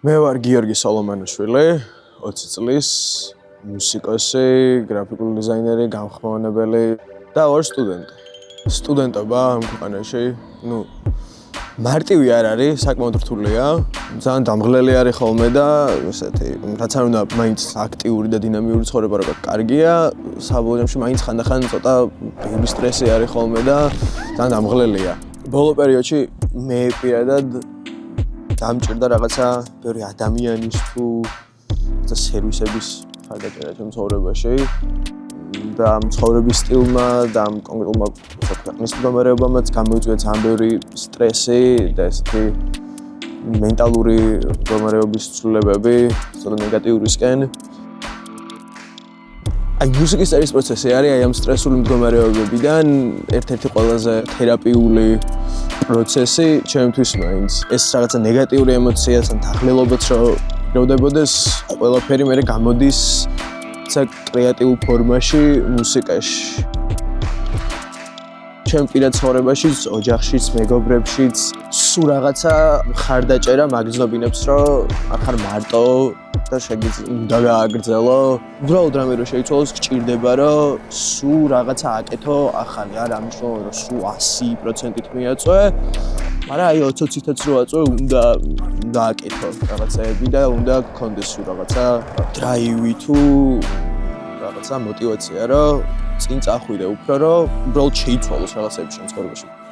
მე ვარ გიორგი სოლომონიშვილი, 20 წლის, მუსიკოსი, გრაფიკული დიზაინერი, გამხმოვანებელი და ვარ სტუდენტი. სტუდენტობა ამ ქვეყანაში, მარტივი არ არის, საკმაოდ რთულია, ძალიან დამღლელი არის ხოლმე და ესეთი, რაც არ უნდა მაინც აქტიური და დინამიური ცხოვრება როგორ კარგია, საბოლოოში მაინც ხანდახან ცოტა ბევრი სტრესი არის ხოლმე და ძალიან დამღლელია. ბოლო პერიოდში მე პირადად დამჭირდა რაღაცა ბევრი ადამიანის თუ სერვისების ხარდაჭერა ჩემ ცხოვრებაში და ცხოვრების სტილმა და კონკრეტულმა ქვეყნის მდგომარეობამაც გამოიწვია ძალიან ბევრი სტრესი და ესეთი მენტალური მდგომარეობის ცვლილებები, ცოტა ნეგატიურისკენ. აი მუსიკის წერის პროცესი არის ამ სტრესული მდგომარეობებიდან ერთ-ერთი ყველაზე თერაპიული პროცესი ჩემთვის მაინც. ეს რაღაცა ნეგატიური ემოციაც ან დაღლილობაც როდებოდეს, ყველაფერი მე გამოდის კრეატიულ ფორმაში მუსიკაში. ჩემ პირად ცხოვრებაშიც, ოჯახშიც, მეგობრებშიც სულ რაღაცა ხარდაჭერა მაგზნობინებს, რომ არ ხარ მარტო და უნდა გააგრძელო. უბრალოდ რამე რო შეიცვალოს, გჭირდება რომ სულ რაღაცა აკეთო ახალი, არ ამიშნაო რომ სულ 100%-ით მიაწვე, მაგრამ აი 20-ითაც რო აწვე, უნდა აკეთო რაღაცაები და უნდა გქონდეს სულ რაღაცა დრაივი თუ რაღაცა мотивация, რომ წინ წახვიდე უფრო, რომ უბრალოდ შეიცვალოს რაღაცები ჩემ ცხოვრებაში.